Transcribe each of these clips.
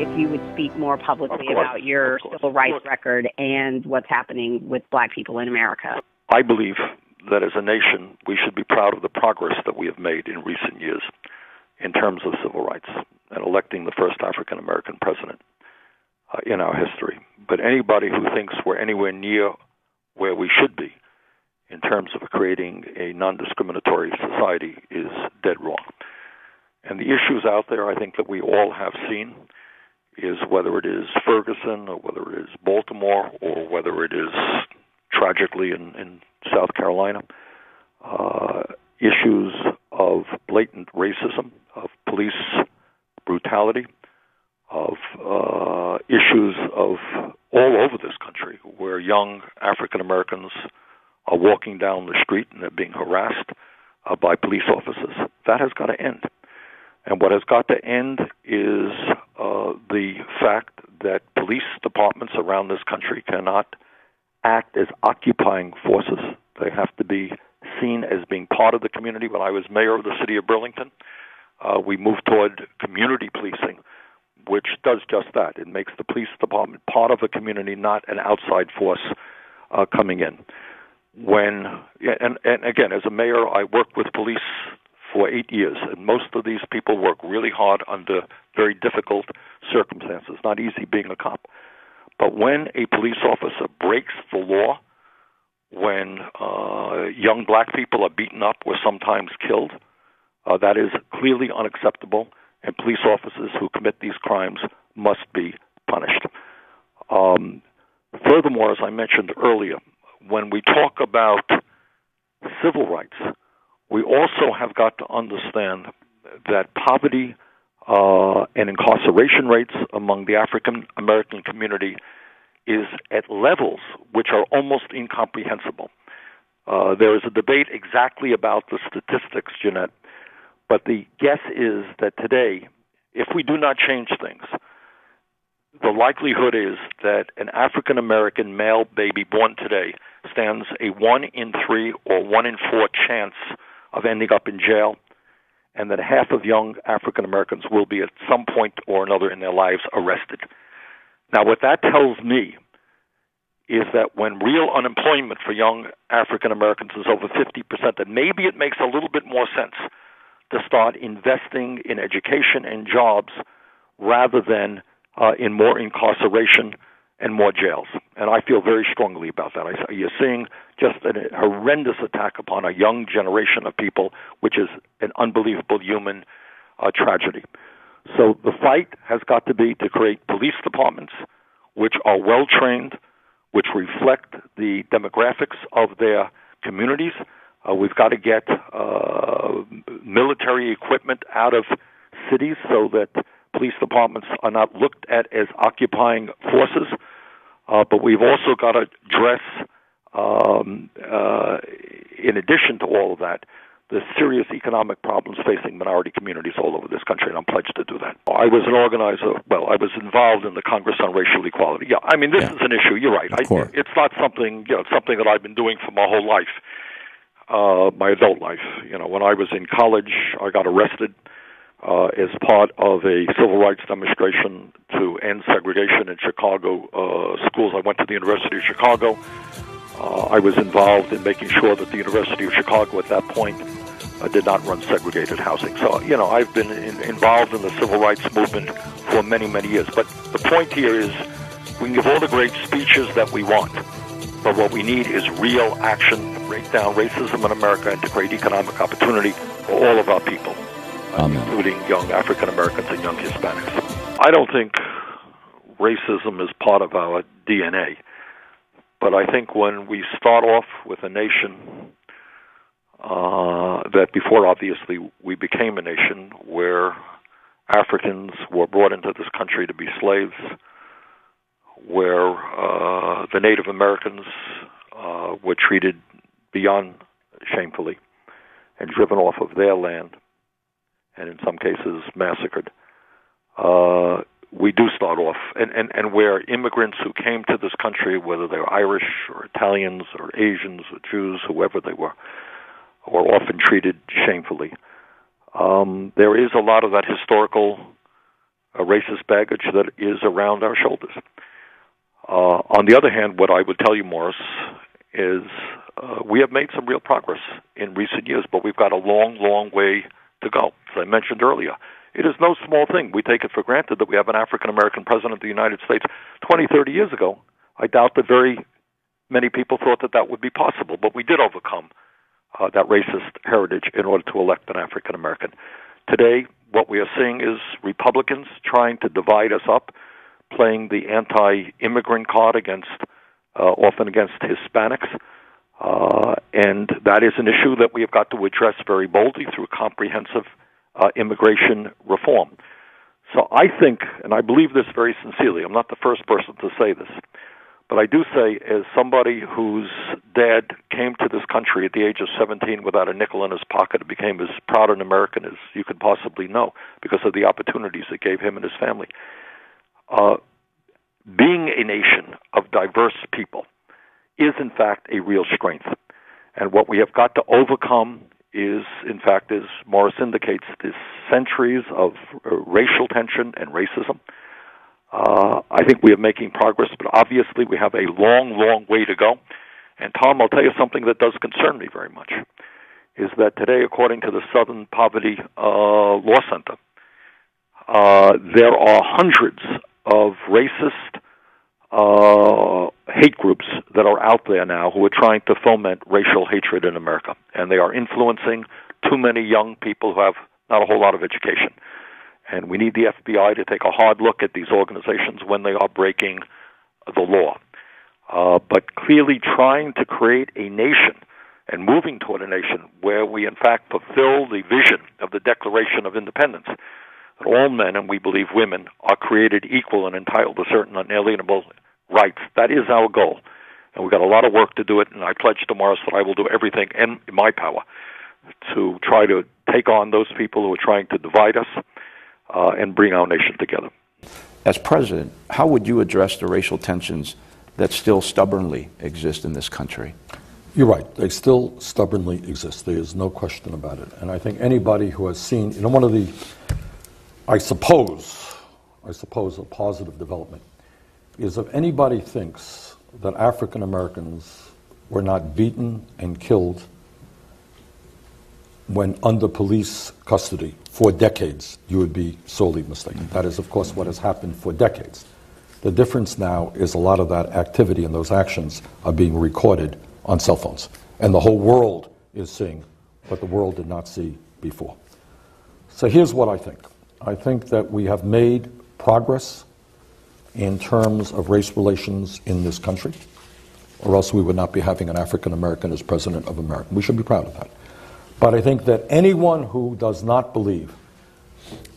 if you would speak more publicly about your civil rights record and what's happening with black people in America. I believe that as a nation, we should be proud of the progress that we have made in recent years in terms of civil rights and electing the first African-American president in our history. But anybody who thinks we're anywhere near where we should be in terms of creating a non-discriminatory society is dead wrong. And the issues out there, I think, that we all have seen is whether it is Ferguson or whether it is Baltimore or whether it is, tragically, in South Carolina, issues of blatant racism, of police brutality, of issues of all over this country where young African Americans are walking down the street and they're being harassed by police officers. That has got to end. And what has got to end is the fact that police departments around this country cannot act as occupying forces. They have to be seen as being part of the community. When I was mayor of the city of Burlington, we moved toward community policing, which does just that. It makes the police department part of a community, not an outside force coming in. And again, as a mayor, I worked with police for 8 years, and most of these people work really hard under very difficult circumstances. Not easy being a cop. But when a police officer breaks the law, when young black people are beaten up or sometimes killed, that is clearly unacceptable, and police officers who commit these crimes must be punished. Furthermore, as I mentioned earlier, when we talk about civil rights, we also have got to understand that poverty and incarceration rates among the African American community is at levels which are almost incomprehensible. There is a debate exactly about the statistics, Jeanette, but the guess is that today, if we do not change things, the likelihood is that an African American male baby born today stands a 1 in 3 or 1 in 4 chance of ending up in jail, and that half of young African Americans will be at some point or another in their lives arrested. Now, what that tells me is that when real unemployment for young African Americans is over 50%, that maybe it makes a little bit more sense to start investing in education and jobs rather than in more incarceration and more jails. And I feel very strongly about that. You're seeing just a horrendous attack upon a young generation of people, which is an unbelievable human tragedy. So the fight has got to be to create police departments which are well-trained, which reflect the demographics of their communities. We've got to get military equipment out of cities so that police departments are not looked at as occupying forces. But we've also got to address, in addition to all of that, the serious economic problems facing minority communities all over this country, and I'm pledged to do that. I was an organizer, I was involved in the Congress on Racial Equality. Yeah, I mean, this is an issue, you're right. It's not something, it's something that I've been doing for my whole life, my adult life. When I was in college, I got arrested as part of a civil rights demonstration to end segregation in Chicago schools. I went to the University of Chicago. I was involved in making sure that the University of Chicago at that point did not run segregated housing. So, I've been involved in the civil rights movement for many, many years. But the point here is we can give all the great speeches that we want, but what we need is real action to break down racism in America and to create economic opportunity for all of our people, including young African Americans and young Hispanics. I don't think racism is part of our DNA. But I think when we start off with a nation that before, obviously, we became a nation where Africans were brought into this country to be slaves, where the Native Americans were treated beyond shamefully and driven off of their land, and in some cases massacred. We do start off, and where immigrants who came to this country, whether they're Irish or Italians or Asians or Jews, whoever they were often treated shamefully. There is a lot of that historical racist baggage that is around our shoulders. On the other hand, what I would tell you, Morris, is we have made some real progress in recent years, but we've got a long, long way to go. As I mentioned earlier, it is no small thing. We take it for granted that we have an African-American president of the United States. 20, 30 years ago, I doubt that very many people thought that that would be possible, but we did overcome that racist heritage in order to elect an African-American. Today, what we are seeing is Republicans trying to divide us up, playing the anti-immigrant card often against Hispanics, and that is an issue that we have got to address very boldly through comprehensive immigration reform. So I think, and I believe this very sincerely, I'm not the first person to say this, but I do say, as somebody whose dad came to this country at the age of 17 without a nickel in his pocket and became as proud an American as you could possibly know because of the opportunities it gave him and his family. Being a nation of diverse people is, in fact, a real strength. And what we have got to overcome is, in fact, as Morris indicates, this centuries of racial tension and racism. I think we are making progress, but obviously we have a long, long way to go. And Tom, I'll tell you something that does concern me very much, is that today, according to the Southern Poverty Law Center, there are hundreds of racist hate groups that are out there now who are trying to foment racial hatred in America. And they are influencing too many young people who have not a whole lot of education. And we need the FBI to take a hard look at these organizations when they are breaking the law. But clearly trying to create a nation and moving toward a nation where we, in fact, fulfill the vision of the Declaration of Independence, that all men, and we believe women, are created equal and entitled to certain unalienable rights. That is our goal. And we've got a lot of work to do it, and I pledge to Morris that I will do everything in my power to try to take on those people who are trying to divide us and bring our nation together. As president, how would you address the racial tensions that still stubbornly exist in this country? You're right. They still stubbornly exist. There is no question about it. And I think anybody who has seen, one of the, I suppose a positive development is if anybody thinks that African Americans were not beaten and killed when under police custody for decades, you would be sorely mistaken. That is, of course, what has happened for decades. The difference now is a lot of that activity and those actions are being recorded on cell phones. And the whole world is seeing what the world did not see before. So here's what I think. I think that we have made progress in terms of race relations in this country, or else we would not be having an African American as president of America. We should be proud of that. But I think that anyone who does not believe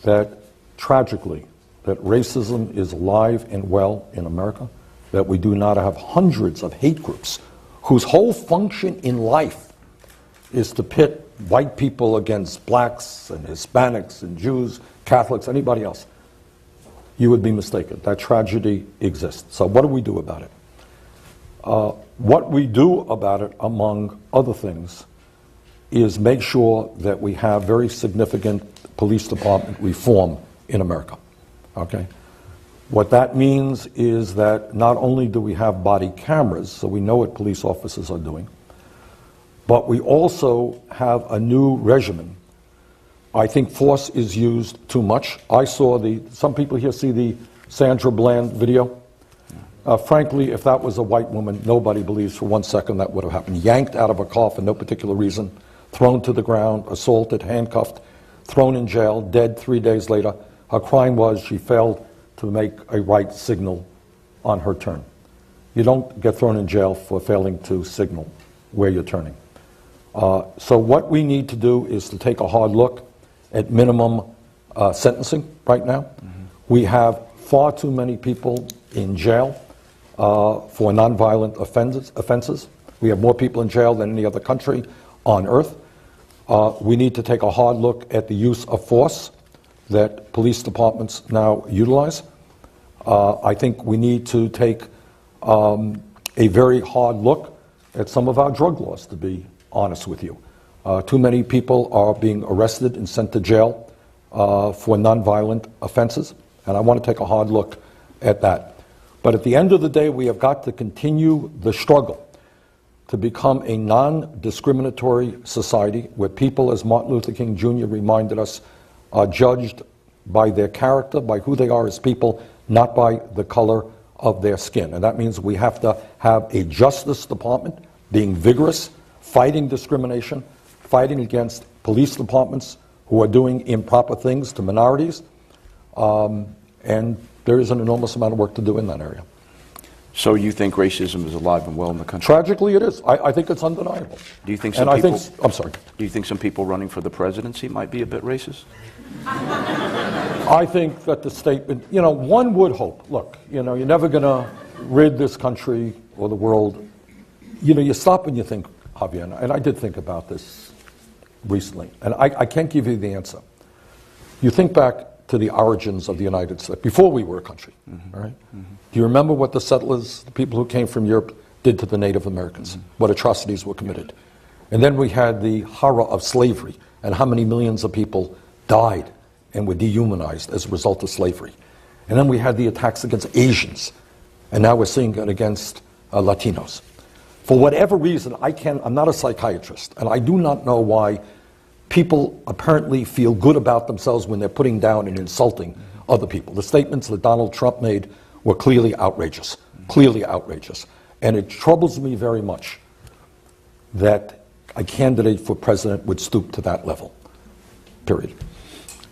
that, tragically, that racism is alive and well in America, that we do not have hundreds of hate groups whose whole function in life is to pit white people against blacks and Hispanics and Jews, Catholics, anybody else, you would be mistaken. That tragedy exists. So what do we do about it? What we do about it, among other things, is make sure that we have very significant police department reform in America. Okay? What that means is that not only do we have body cameras, so we know what police officers are doing, but we also have a new regimen. I think force is used too much. I saw some people here see the Sandra Bland video. Frankly, if that was a white woman, nobody believes for 1 second that would have happened. Yanked out of a car for no particular reason, thrown to the ground, assaulted, handcuffed, thrown in jail, dead 3 days later. Her crime was she failed to make a right signal on her turn. You don't get thrown in jail for failing to signal where you're turning. So what we need to do is to take a hard look at minimum sentencing right now. Mm-hmm. We have far too many people in jail for nonviolent offenses. We have more people in jail than any other country on earth. We need to take a hard look at the use of force that police departments now utilize. I think we need to take a very hard look at some of our drug laws, to be honest with you. Too many people are being arrested and sent to jail for nonviolent offenses. And I want to take a hard look at that. But at the end of the day, we have got to continue the struggle to become a non-discriminatory society where people, as Martin Luther King Jr. reminded us, are judged by their character, by who they are as people, not by the color of their skin. And that means we have to have a Justice Department being vigorous, fighting discrimination, fighting against police departments who are doing improper things to minorities. And there is an enormous amount of work to do in that area. So you think racism is alive and well in the country? Tragically, it is. I think it's undeniable. Do you think and I'm sorry. Do you think some people running for the presidency might be a bit racist? I think that the statement, one would hope. Look, you're never going to rid this country or the world. You stop and you think, Javier, and I did think about this recently, and I can't give you the answer. You think back to the origins of the United States, before we were a country, all right? Do you remember what the settlers, the people who came from Europe, did to the Native Americans? What atrocities were committed? And then we had the horror of slavery, and how many millions of people died and were dehumanized as a result of slavery. And then we had the attacks against Asians, and now we're seeing it against Latinos. For whatever reason, I'm not a psychiatrist, and I do not know why people apparently feel good about themselves when they're putting down and insulting other people. The statements that Donald Trump made were clearly outrageous, And it troubles me very much that a candidate for president would stoop to that level, period.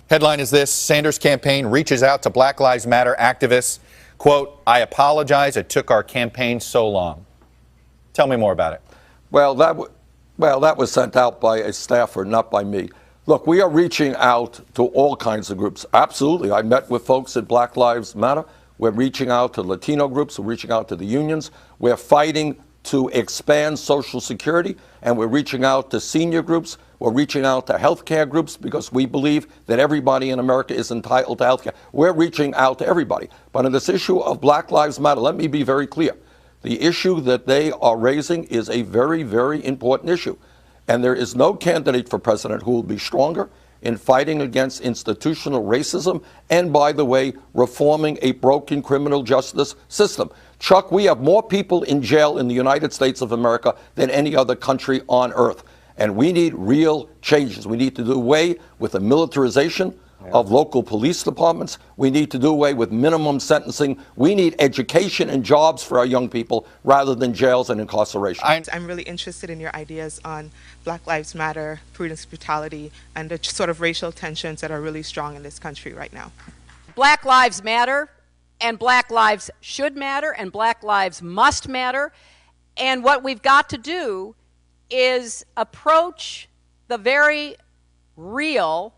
Headline is this: Sanders' campaign reaches out to Black Lives Matter activists. Quote, "I apologize, it took our campaign so long." Tell me more about it. Well, that was sent out by a staffer, not by me. Look, we are reaching out to all kinds of groups. Absolutely. I met with folks at Black Lives Matter. We're reaching out to Latino groups. We're reaching out to the unions. We're fighting to expand Social Security, and we're reaching out to senior groups. We're reaching out to healthcare groups because we believe that everybody in America is entitled to healthcare. We're reaching out to everybody. But on this issue of Black Lives Matter, let me be very clear. The issue that they are raising is a very, very important issue. And there is no candidate for president who will be stronger in fighting against institutional racism and, by the way, reforming a broken criminal justice system. Chuck, we have more people in jail in the United States of America than any other country on earth. And we need real changes. We need to do away with the militarization of local police departments. We need to do away with minimum sentencing. We need education and jobs for our young people rather than jails and incarceration. I'm really interested in your ideas on Black Lives Matter, prudence, brutality, and the sort of racial tensions that are really strong in this country right now. Black lives matter, and Black lives should matter, and Black lives must matter. And what we've got to do is approach the very real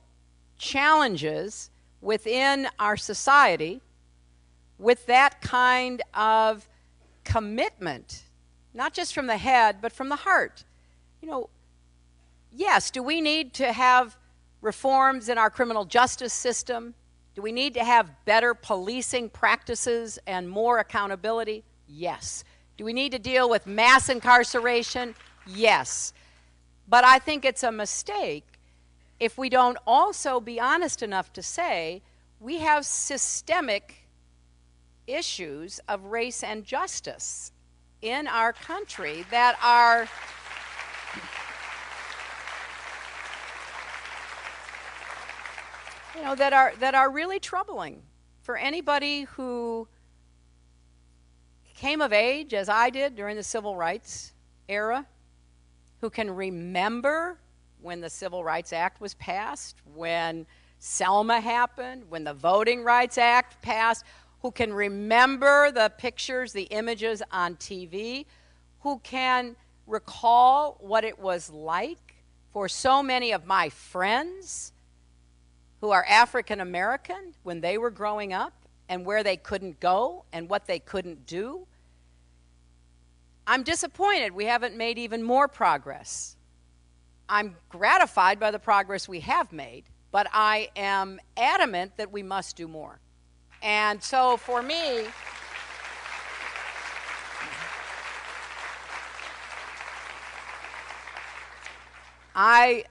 challenges within our society with that kind of commitment, not just from the head, but from the heart. Yes, do we need to have reforms in our criminal justice system? Do we need to have better policing practices and more accountability? Yes. Do we need to deal with mass incarceration? Yes. But I think it's a mistake if we don't also be honest enough to say we have systemic issues of race and justice in our country that are that are really troubling for anybody who came of age, as I did, during the Civil Rights era, who can remember when the Civil Rights Act was passed, when Selma happened, when the Voting Rights Act passed, who can remember the pictures, the images on TV, who can recall what it was like for so many of my friends who are African American when they were growing up and where they couldn't go and what they couldn't do. I'm disappointed we haven't made even more progress. I'm gratified by the progress we have made, but I am adamant that we must do more. And so for me, I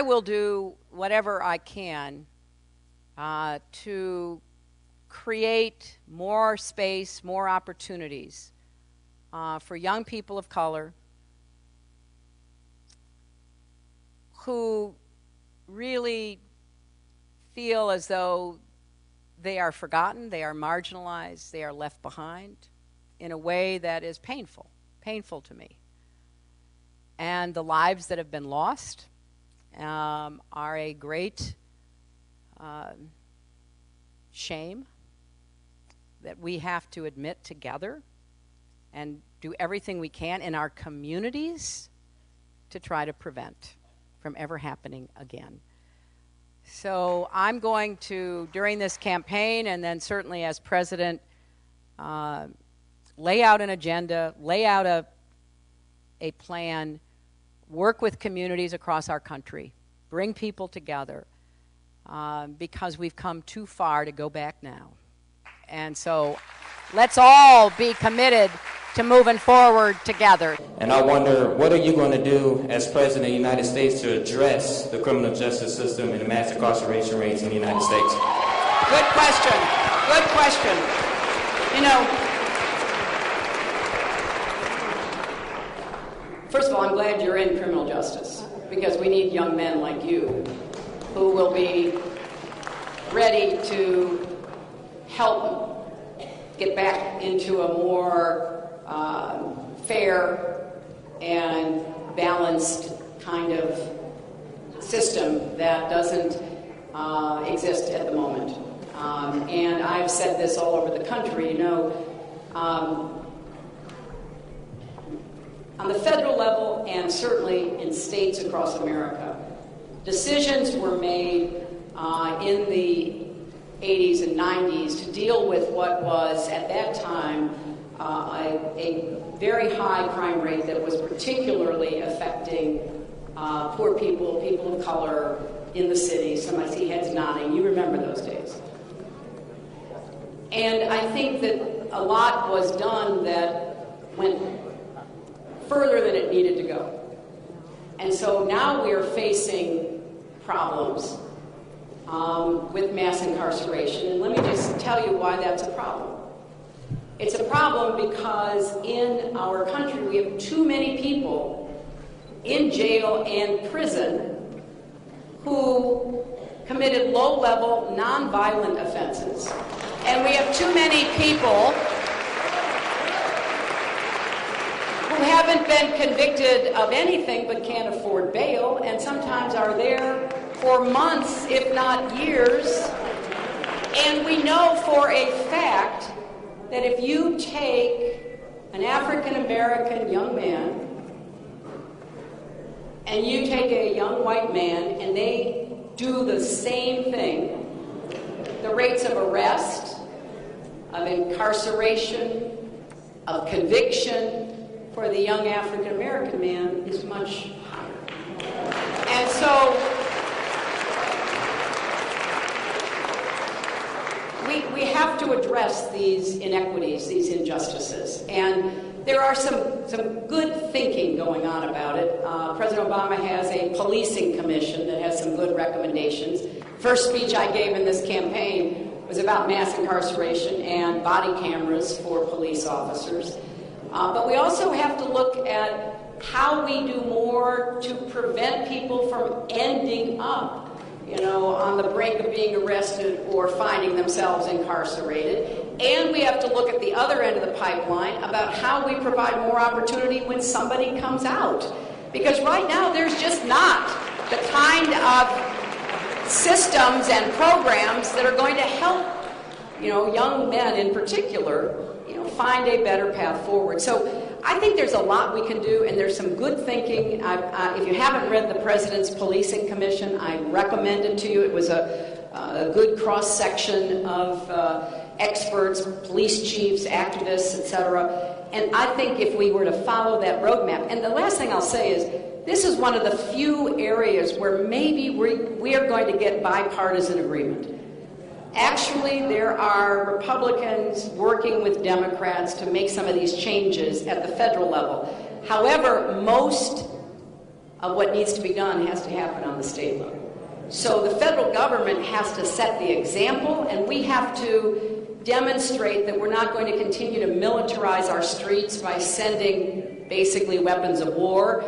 will do whatever I can to create more space, more opportunities for young people of color who really feel as though they are forgotten, they are marginalized, they are left behind in a way that is painful to me. And the lives that have been lost are a great shame that we have to admit together and do everything we can in our communities to try to prevent from ever happening again. So I'm going to, during this campaign and then certainly as president, lay out an agenda, lay out a plan, work with communities across our country, bring people together, because we've come too far to go back now. And so let's all be committed to moving forward together. And I wonder, what are you going to do as President of the United States to address the criminal justice system and the mass incarceration rates in the United States? Good question. Good question. You know, first of all, I'm glad you're in criminal justice, because we need young men like you who will be ready to help get back into a more fair and balanced kind of system that doesn't exist at the moment. And I've said this all over the country, you know, on the federal level and certainly in states across America, decisions were made in the 80s and 90s to deal with what was at that time a very high crime rate that was particularly affecting poor people, people of color in the cities. Some I see heads nodding. You remember those days. And I think that a lot was done that went further than it needed to go. And so now we are facing problems with mass incarceration. And let me just tell you why that's a problem. It's a problem because in our country we have too many people in jail and prison who committed low-level, non-violent offenses. And we have too many people who haven't been convicted of anything but can't afford bail, and sometimes are there for months, if not years. And we know for a fact that if you take an African-American young man and you take a young white man and they do the same thing, the rates of arrest, of incarceration, of conviction for the young African-American man is much higher. And so we have to address these inequities, these injustices. And there are some good thinking going on about it. President Obama has a policing commission that has some good recommendations. First speech I gave in this campaign was about mass incarceration and body cameras for police officers. But we also have to look at how we do more to prevent people from ending up, you know, on the brink of being arrested or finding themselves incarcerated. And we have to look at the other end of the pipeline about how we provide more opportunity when somebody comes out. Because right now there's just not the kind of systems and programs that are going to help, you know, young men in particular, you know, find a better path forward. So I think there's a lot we can do, and there's some good thinking. If you haven't read the President's Policing Commission, I recommend it to you. It was a good cross-section of experts, police chiefs, activists, etc. And I think if we were to follow that roadmap, and the last thing I'll say is, this is one of the few areas where maybe we are going to get bipartisan agreement. Actually, there are Republicans working with Democrats to make some of these changes at the federal level. However, most of what needs to be done has to happen on the state level. So the federal government has to set the example, and we have to demonstrate that we're not going to continue to militarize our streets by sending basically weapons of war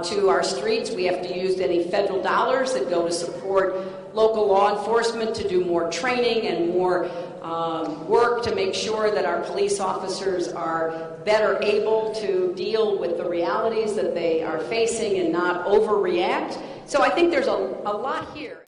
to our streets. We have to use any federal dollars that go to support local law enforcement to do more training and more work to make sure that our police officers are better able to deal with the realities that they are facing and not overreact. So I think there's a lot here.